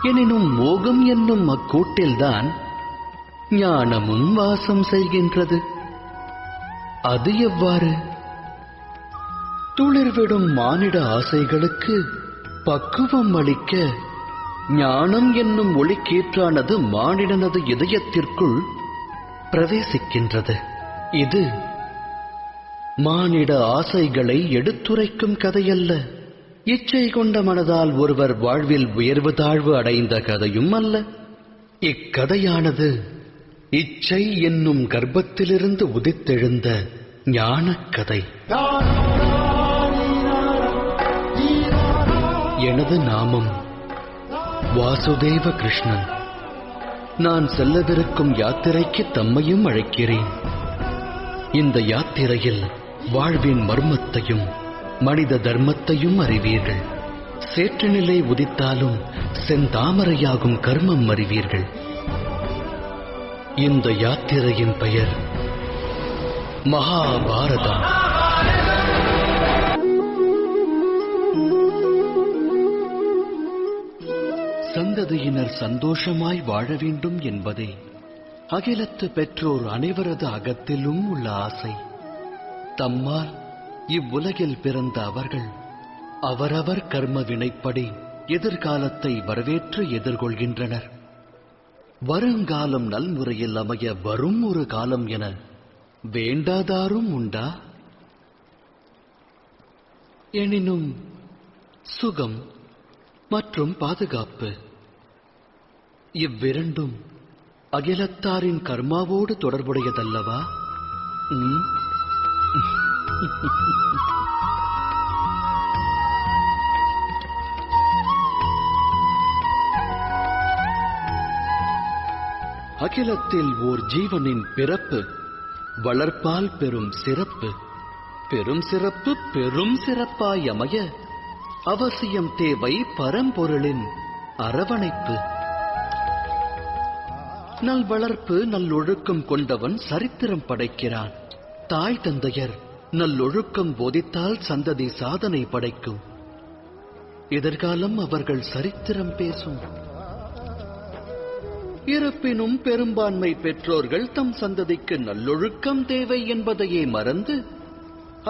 எனினும் மோகம் என்னும் அக்கூட்டில்தான் ஞானமும் வாசம் செய்கின்றது. அது எவ்வாறு? துளிர்விடும் மானிட ஆசைகளுக்கு பக்குவம் அளிக்க ஞானம் என்னும் ஒளிக்கீற்றானது மானிடனது இதயத்திற்குள் பிரவேசிக்கின்றது. இது மானிட ஆசைகளை எடுத்துரைக்கும் கதையல்ல. இச்சை கொண்ட மனதால் ஒருவர் வாழ்வில் உயர்வு தாழ்வு அடைந்த கதையும் அல்ல. இக்கதையானது இச்சை என்னும் கர்ப்பத்திலிருந்து உதித்தெழுந்த ஞானக் கதை. எனது நாமம் வாசுதேவ கிருஷ்ணன். நான் செல்லவிருக்கும் யாத்திரைக்கு தம்மையும் அழைக்கிறேன். இந்த யாத்திரையில் வாழ்வின் மர்மத்தையும் மனித தர்மத்தையும் அறிவீர்கள். சேற்றுநிலை உதித்தாலும் செந்தாமரையாகும் கர்மம் அறிவீர்கள். இந்த யாத்திரையின் பெயர் மகாபாரதம். சந்ததியினர் சந்தோஷமாய் வாழ வேண்டும் என்பதே அகிலத்து பெற்றோர் அனைவரது அகத்திலும் உள்ள ஆசை. தம்மால் இவ்வுலகில் பிறந்த அவர்கள் அவரவர் கர்ம வினைப்படி எதிர்காலத்தை வரவேற்று எதிர்கொள்கின்றனர். வருங்காலம் நல்முறையில் அமைய வரும் ஒரு காலம் என வேண்டாதாரும் உண்டா? எனினும் சுகம் மற்றும் பாதுகாப்பு இவ்விரண்டும் அகிலத்தாரின் கர்மாவோடு தொடர்புடையதல்லவா? அகிலத்தில் ஓர் ஜீவனின் பிறப்பு வளர்ப்பால் பெரும் சிறப்பு. பெரும் சிறப்பு பெரும் சிறப்பாய் அமைய அவசியம் தேவை பரம்பொருளின் அரவணைப்பு. நல் வளர்ப்பு நல்லொழுக்கம் கொண்டவன் சரித்திரம் படைக்கிறான். தாய் தந்தையர் நல்லொழுக்கம் போதித்தால் சந்ததி சாதனை படைக்கும். எதிர்காலம் அவர்கள் சரித்திரம் பேசும். இருப்பினும் பெரும்பான்மை பெற்றோர்கள் தம் சந்ததிக்கு நல்லொழுக்கம் தேவை என்பதையே மறந்து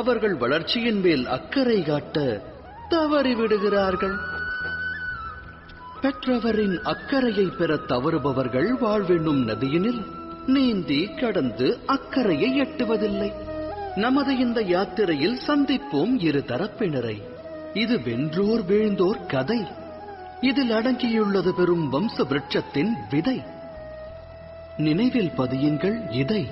அவர்கள் வளர்ச்சியின் மேல் அக்கறை காட்ட தவறிவிடுகிறார்கள். பெற்றவரின் அக்கறையை பெற தவறுபவர்கள் வாழ்வென்னும் நதியினில் நீந்தி கடந்து அக்கறையை எட்டுவதில்லை. நமது இந்த யாத்திரையில் சந்திப்போம் இரு தரப்பினரை. இது வென்றோர் வீழ்ந்தோர் கதை. இதில் அடங்கியுள்ளது பெரும் வம்ச விருட்சத்தின் விதை. நினைவில் பதியுங்கள் இதை.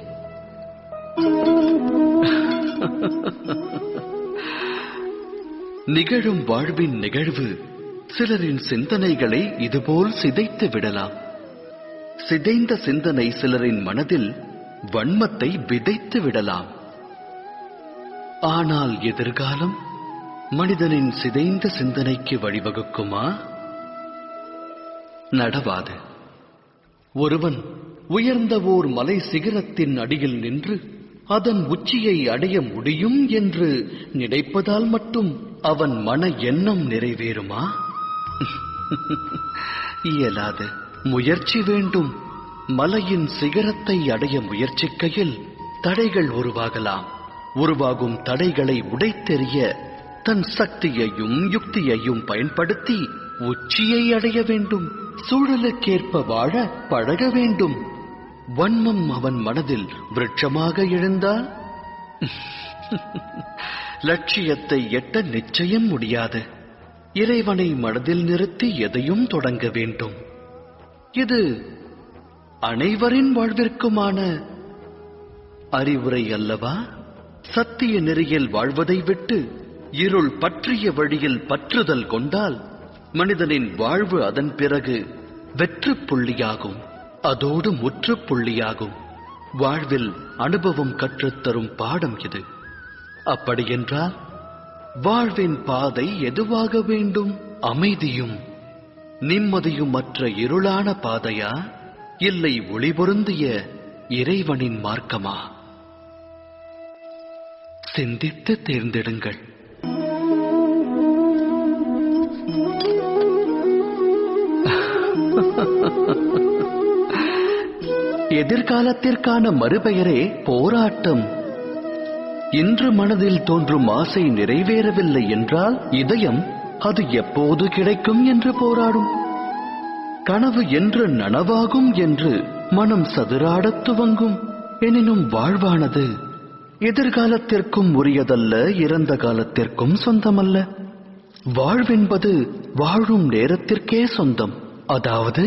நிகழும் வாழ்வின் நிகழ்வு சிலரின் சிந்தனைகளை இதுபோல் சிதைத்து விடலாம். சிதைந்த சிந்தனை சிலரின் மனதில் வன்மத்தை விதைத்து விடலாம். ஆனால் எதிர்காலம் மனிதனின் சிதைந்த சிந்தனைக்கு வழிவகுக்குமா? நடவாது. ஒருவன் உயர்ந்த ஓர் மலை சிகரத்தின் அடியில் நின்று அதன் உச்சியை அடைய முடியும் என்று நினைப்பதால் மட்டும் அவன் மன எண்ணம் நிறைவேறுமா? இயலாது. முயற்சி வேண்டும். மலையின் சிகரத்தை அடைய முயற்சிக்கையில் தடைகள் உருவாகலாம். உருவாகும் தடைகளை உடைத்தெறிய தன் சக்தியையும் யுக்தியையும் பயன்படுத்தி உச்சியை அடைய வேண்டும். சூழலுக்கேற்ப வாழ பழக வேண்டும். வன்மம் அவன் மனதில் விருட்சமாக எழுந்தால் லட்சியத்தை எட்ட நிச்சயம் முடியாது. இறைவனை மனதில் நிறுத்தி எதையும் தொடங்க வேண்டும். இது அனைவரின் வாழ்விற்குமான அறிவுரை அல்லவா? சத்திய நெறியில் வாழ்வதை விட்டு இருள் பற்றிய வழியில் பற்றுதல் கொண்டால் மனிதனின் வாழ்வு அதன் பிறகு வெற்று புள்ளியாகும். அதோடு முற்றுப்புள்ளியாகும். வாழ்வில் அனுபவம் கற்றுத்தரும் பாடம் இது. அப்படியென்றால் வாழ்வின் பாதை எதுவாக வேண்டும்? அமைதியும் நிம்மதியும் மற்ற இருளான பாதையா, இல்லை ஒளி பொருந்திய இறைவனின் மார்க்கமா? சிந்தித்து தேர்ந்தெடுங்கள். எதிர்காலத்திற்கான மறுபெயரே போராட்டம். இன்று மனதில் தோன்றும் ஆசை நிறைவேறவில்லை என்றால் இதயம் அது எப்போது கிடைக்கும் என்று போராடும். கனவு என்று நனவாகும் என்று மனம் சதுராடத் துவங்கும். எனினும் வாழ்வானது எதிர்காலத்திற்கும் உரியதல்ல, இறந்த காலத்திற்கும் சொந்தமல்ல. வாழ்வென்பது வாழும் நேரத்திற்கே சொந்தம். அதாவது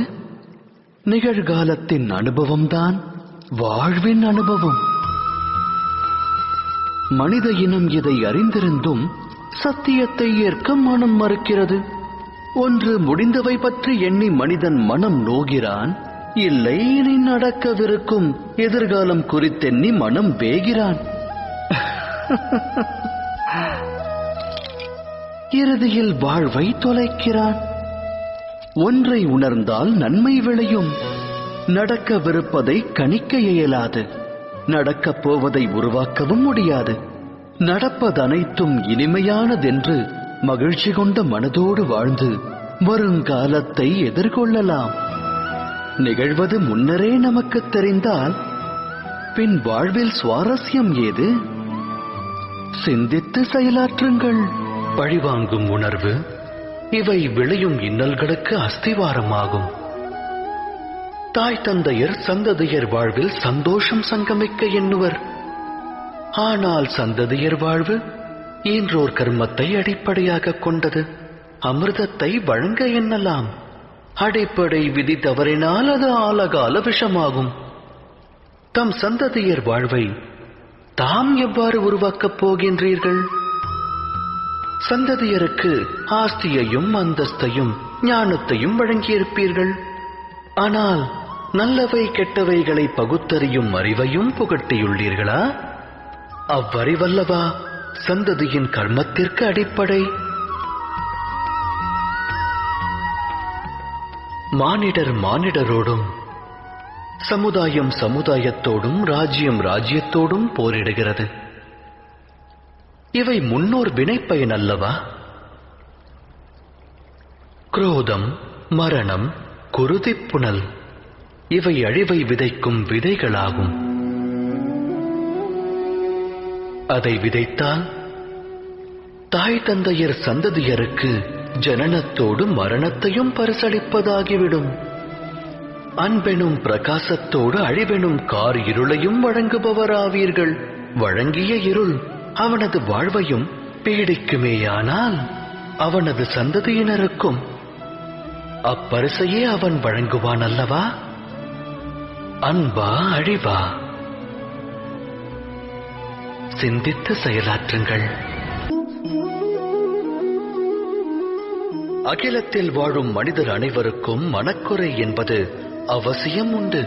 நிகழ்காலத்தின் அனுபவம்தான் வாழ்வின் அனுபவம். மனித இனம் இதை அறிந்திருந்தும் சத்தியத்தை ஏற்க மனம் மறுக்கிறது. ஒன்று முடிந்தவை பற்றி எண்ணி மனிதன் மனம் நோகிறான், இல்லை இனி நடக்கவிருக்கும் எதிர்காலம் குறித்தெண்ணி மனம் வேகிறான். இறுதியில் வாழ்வை தொலைக்கிறான். ஒன்றை உணர்ந்தால் நன்மை விளையும். நடக்கவிருப்பதை கணிக்க இயலாது, நடக்கப் போவதை உருவாக்கவும் முடியாது. நடப்பதனைத்தும் இனிமையானதென்று மகிழ்ச்சி கொண்ட மனதோடு வாழ்ந்து வருங்காலத்தை எதிர்கொள்ளலாம். நிகழ்வது முன்னரே நமக்கு தெரிந்தால் பின் வாழ்வில் சுவாரஸ்யம் ஏது? சிந்தித்து செயலாற்றுங்கள். பழிவாங்கும் உணர்வு இவை விளையும் இன்னல்களுக்கு அஸ்திவாரமாகும். தாய் தந்தையர் சந்ததியர் வாழ்வில் சந்தோஷம் சங்கமிக்க எண்ணுவர். ஆனால் சந்ததியர் வாழ்வு ஈன்றோர் கர்மத்தை அடிப்படையாக கொண்டது. அமிர்தத்தை வழங்க எண்ணலாம். அடிப்படை விதி தவறினால் அது ஆலகால விஷமாகும். தம் சந்ததியர் வாழ்வை தாம் எவ்வாறு உருவாக்கப் போகின்றீர்கள்? சந்ததியருக்கு ஆஸ்தியையும் அந்தஸ்தையும் ஞானத்தையும் வழங்கியிருப்பீர்கள். ஆனால் நல்லவை கெட்டவைகளை பகுத்தறியும் அறிவையும் புகட்டியுள்ளீர்களா? அவ்வறிவல்லவா சந்ததியின் கர்மத்திற்கு அடிப்படை. மானிடர் மானிடரோடும், சமுதாயம் சமுதாயத்தோடும், ராஜ்யம் ராஜ்யத்தோடும் போரிடுகிறது. இவை முன்னோர் வினைப்பயன் அல்லவா? குரோதம், மரணம், குருதிப்புணல் இவை அழிவை விதைக்கும் விதைகளாகும். அதை விதைத்தால் தாய் தந்தையர் சந்ததியருக்கு ஜனனத்தோடு மரணத்தையும் பரிசளிப்பதாகிவிடும். அன்பெனும் பிரகாசத்தோடு அழிவெனும் கார் இருளையும் வழங்குபவராவீர்கள். வழங்கிய இருள் அவனது வாழ்வையும் பீடிக்குமேயானால் அவனது சந்ததியினருக்கும் அப்பரிசையே அவன் வழங்குவான் அல்லவா? அன்பா அழிவா? சிந்தித்து செயலாற்றுங்கள். அகிலத்தில் வாழும் மனிதர் அனைவருக்கும் மனக்குறை என்பது அவசியம் உண்டு.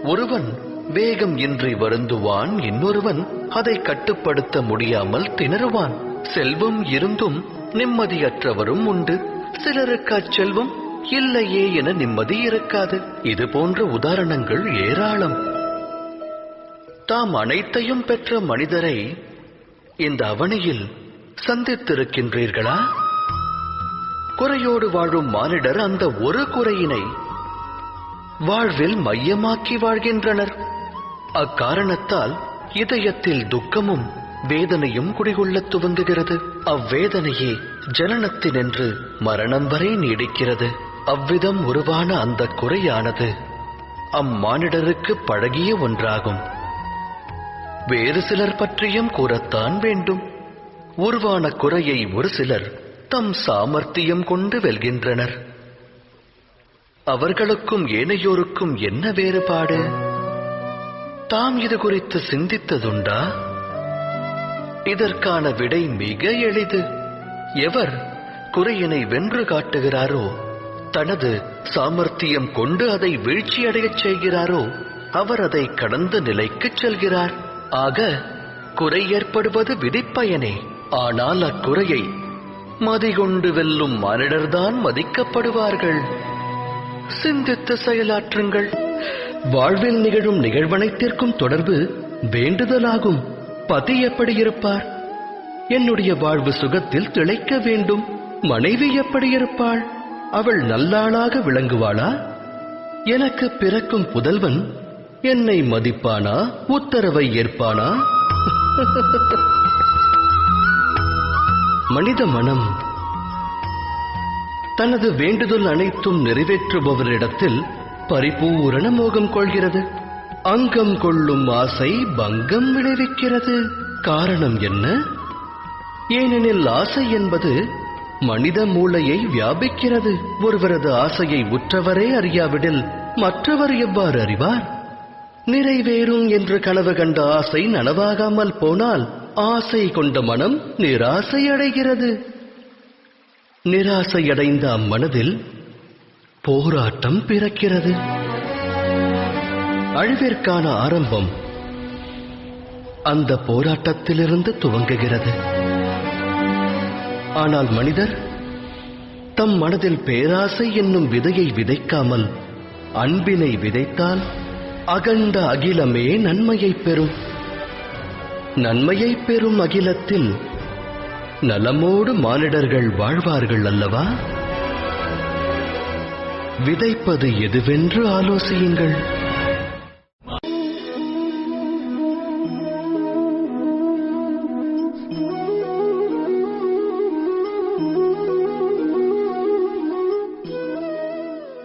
ஒருவன் வேகம் இன்றி வருந்துவான், இன்னொருவன் அதை கட்டுப்படுத்த முடியாமல் திணறுவான். செல்வம் இருந்தும் நிம்மதியற்றவரும் உண்டு. சிலருக்கு அச்செல்வம் இல்லையே என நிம்மதி இருக்காது. இது போன்ற உதாரணங்கள் ஏராளம். தாம் அனைத்தையும் பெற்ற மனிதரை இந்த அவனியில் சந்தித்திருக்கின்றீர்களா? குறையோடு வாழும் மானிடர் அந்த ஒரு குறையினை வாழ்வில் மையமாக்கி வாழ்கின்றனர். அக்காரணத்தால் இதயத்தில் துக்கமும் வேதனையும் குடிகொள்ளத் துவங்குகிறது. அவ்வேதனையே ஜனனத்தினின்று மரணம் வரை நீடிக்கிறது. அவ்விதம் உருவான அந்த குறையானது அம்மானிடருக்கு பழகிய ஒன்றாகும். வேறு சிலர் பற்றியும் கூறத்தான் வேண்டும். உருவான குறையை ஒரு சிலர் தம் சாமர்த்தியம் கொண்டு வெல்கின்றனர். அவர்களுக்கும் ஏனையோருக்கும் என்ன வேறுபாடு? தாம் இது குறித்து சிந்தித்ததுண்டா? இதற்கான விடை மிக எளிது. எவர் குறையினை வென்று காட்டுகிறாரோ, தனது சாமர்த்தியம் கொண்டு அதை வீழ்ச்சியடையச் செய்கிறாரோ, அவர் அதை கடந்த நிலைக்கு செல்கிறார். ஆக குறை ஏற்படுவது விதிப்பயனே. ஆனால் அக்குறையை மதிகொண்டு வெல்லும் மானிடர்தான் மதிக்கப்படுவார்கள். சிந்தித்து செயலாற்றுங்கள். வாழ்வில் நிகழும் நிகழ்வனைத்திற்கும் தொடர்பு வேண்டுதலாகும். பதி எப்படி இருப்பார்? என்னுடைய வாழ்வு சுகத்தில் திளைக்க வேண்டும். மனைவி எப்படி இருப்பாள்? அவள் நல்லாளாக விளங்குவாளா? எனக்கு பிறக்கும் புதல்வன் என்னை மதிப்பானா, உத்தரவை ஏற்பானா? மனித மனம் தனது வேண்டுதல் அனைத்தும் நிறைவேற்றுபவரிடத்தில் பரிபூரண மோகம் கொள்கிறது. அங்கம் கொள்ளும் ஆசை பங்கம் விளைவிக்கிறது. காரணம் என்ன? ஏனெனில் ஆசை என்பது மனித மூளையை வியாபிக்கிறது. ஒருவரது ஆசையை உற்றவரே அறியாவிடில் மற்றவர் எவ்வாறு அறிவார்? நிறைவேறும் என்று கனவு கண்ட ஆசை நனவாகாமல் போனால் ஆசை கொண்ட மனம் நிராசை அடைகிறது. நிராசையடைந்த அம்மனதில் போராட்டம் பிறக்கிறது. அழிவிற்கான ஆரம்பம் அந்த போராட்டத்திலிருந்து துவங்குகிறது. ஆனால் மனிதர் தம் மனதில் பேராசை என்னும் விதையை விதைக்காமல் அன்பினை விதைத்தால் அகண்ட அகிலமே நன்மையை பெறும். நன்மையை பெறும் அகிலத்தில் நலமோடு மானிடர்கள் வாழ்வார்கள் அல்லவா? விதைப்பது எதுவென்று ஆலோசியுங்கள்.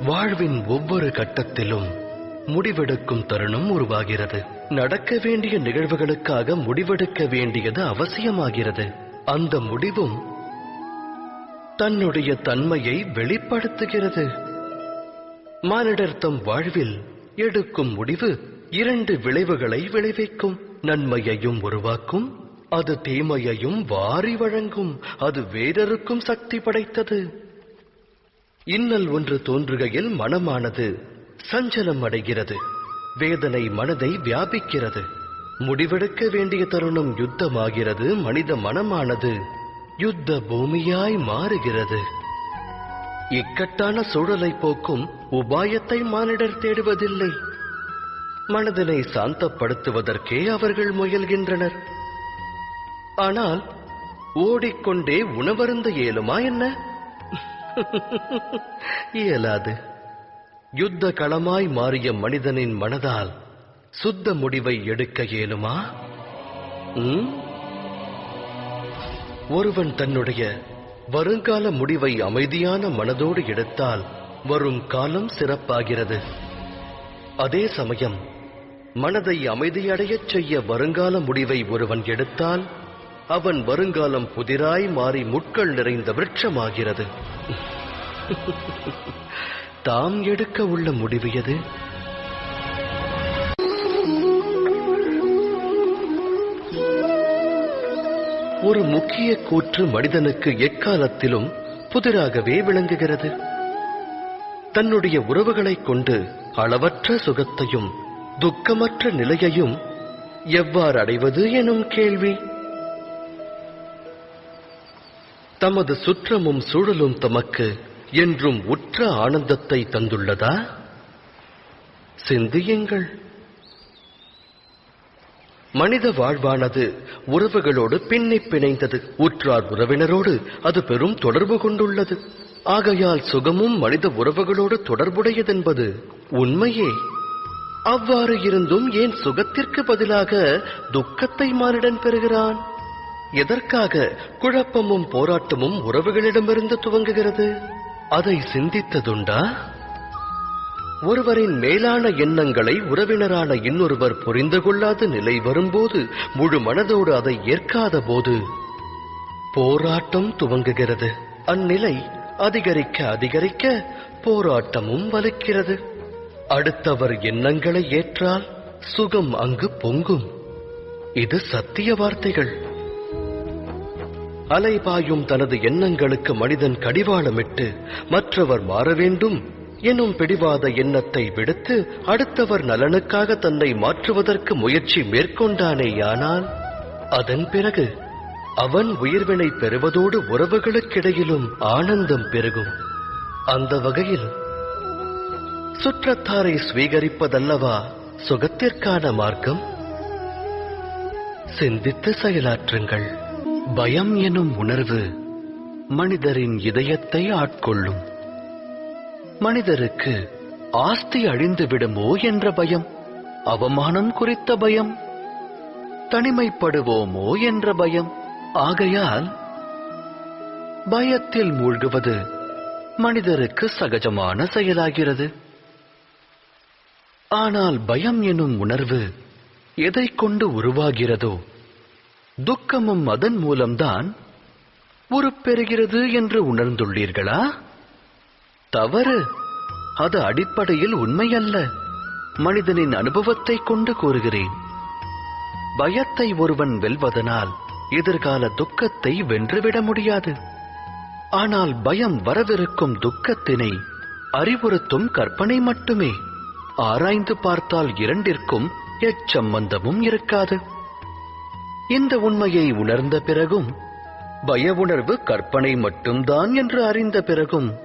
வாழ்வின் ஒவ்வொரு கட்டத்திலும் முடிவெடுக்கும் தருணம் உருவாகிறது. நடக்க வேண்டிய நிகழ்வுகளுக்காக முடிவெடுக்க வேண்டியது அவசியமாகிறது. அந்த முடிவும் தன்னுடைய தன்மையை வெளிப்படுத்துகிறது. மானிடர் தம் வாழ்வில் எடுக்கும் முடிவு 2 விளைவுகளை விளைவிக்கும். நன்மையையும் உருவாக்கும், அது தீமையையும் வாரி வழங்கும். அது வேறொருக்கும் சக்தி படைத்தது. இன்னல் ஒன்று தோன்றுகையில் மனமானது சஞ்சலம் அடைகிறது. வேதனை மனதை வியாபிக்கிறது. முடிவெடுக்க வேண்டிய தருணம் யுத்தமாகிறது. மனித மனமானது யுத்த பூமியாய் மாறுகிறது. இக்கட்டான சூழலை போக்கும் உபாயத்தை மானிடர் தேடுவதில்லை. மனதினை சாந்தப்படுத்துவதற்கே அவர்கள் முயல்கின்றனர். ஆனால் ஓடிக்கொண்டே உணவருந்த இயலுமா என்ன? இயலாது. யுத்த களமாய் மாறிய மனிதனின் மனதால் சுத்த முடிவை எடுக்க இயலுமா? ஒருவன் தன்னுடைய வருங்கால முடிவை அமைதியான மனதோடு எடுத்தால் வரும் காலம் சிறப்பாகிறது. அதே சமயம் மனதை அமைதியடையச் செய்ய வருங்கால முடிவை ஒருவன் எடுத்தால் அவன் வருங்காலம் புதிராய் மாறி முட்கள் நிறைந்த விருட்சமாகிறது. தாம் எடுக்க உள்ள முடிவு எது? ஒரு முக்கிய கூற்று மனிதனுக்கு எக்காலத்திலும் புதிராகவே விளங்குகிறது. தன்னுடைய உறவுகளைக் கொண்டு அளவற்ற சுகத்தையும் துக்கமற்ற நிலையையும் எவ்வாறு அடைவது எனும் கேள்வி. தமது சுற்றமும் சூழலும் தமக்கு என்றும் உற்ற ஆனந்தத்தை தந்துள்ளதா? சிந்தியுங்கள். மனித வாழ்வானது உறவுகளோடு பின்னிப் பிணைந்தது. உற்றார் உறவினரோடு அது பெரும் தொடர்பு கொண்டுள்ளது. ஆகையால் சுகமும் மனித உறவுகளோடு தொடர்புடையதென்பது உண்மையே. அவ்வாறு இருந்தும் ஏன் சுகத்திற்கு பதிலாக துக்கத்தை மானிடன் பெறுகிறான்? எதற்காக குழப்பமும் போராட்டமும் உறவுகளிடமிருந்து துவங்குகிறது? அதை சிந்தித்ததுண்டா? ஒருவரின் மேலான எண்ணங்களை உறவினரான இன்னொருவர் புரிந்து கொள்ளாத நிலை வரும்போது, முழு மனதோடு அதை ஏற்காத போது போராட்டம் துவங்குகிறது. அந்நிலை அதிகரிக்க அதிகரிக்க போராட்டமும் வலுக்கிறது. அடுத்தவர் எண்ணங்களை ஏற்றால் சுகம் அங்கு பொங்கும். இது சத்திய வார்த்தைகள். அலைபாயும் தனது எண்ணங்களுக்கு மனிதன் கடிவாளமிட்டு மற்றவர் மாற வேண்டும் எனும் பிடிவாத எண்ணத்தை விடுத்து அடுத்தவர் நலனுக்காக தன்னை மாற்றுவதற்கு முயற்சி மேற்கொண்டானேயானால் அதன் பிறகு அவன் உயிர்வினை பெறுவதோடு உறவுகளுக்கிடையிலும் ஆனந்தம் பெருகும். அந்த வகையில் சுற்றத்தாரை ஸ்வீகரிப்பதல்லவா சுகத்திற்கான மார்க்கம்? சிந்தித்து செயலாற்றுங்கள். பயம் எனும் உணர்வு மனிதரின் இதயத்தை ஆட்கொள்ளும். மனிதருக்கு ஆஸ்தி அழிந்து விடுமோ என்ற பயம், அவமானம் குறித்த பயம், தனிமைப்படுவோமோ என்ற பயம். ஆகையால் பயத்தில் மூழ்குவது மனிதருக்கு சகஜமான செயலாகிறது. ஆனால் பயம் எனும் உணர்வு எதைக் கொண்டு உருவாகிறதோ, துக்கமும் அதன் மூலம்தான் உருப்பெறுகிறது என்று உணர்ந்துள்ளீர்களா? தவறு. அது அடிப்படையில் உண்மையல்ல. மனிதனின் அனுபவத்தைக் கொண்டு கூறுகிறேன். பயத்தை ஒருவன் வெல்வதனால் எதிர்கால துக்கத்தை வென்றுவிட முடியாது. ஆனால் பயம் வரவிருக்கும் துக்கத்தினை அறிவுறுத்தும் கற்பனை மட்டுமே. ஆராய்ந்து பார்த்தால் இரண்டிற்கும் எச்சம்பந்தமும் இருக்காது. இந்த உண்மையை உணர்ந்த பிறகும், பய உணர்வு கற்பனை மட்டும்தான் என்று அறிந்த பிறகும்,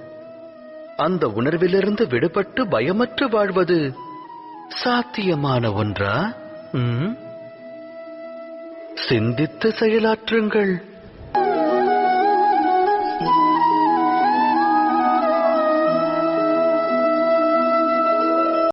அந்த உணர்விலிருந்து விடுபட்டு பயமற்று வாழ்வது சாத்தியமான ஒன்றா? சிந்தித்து செயலாற்றுங்கள்.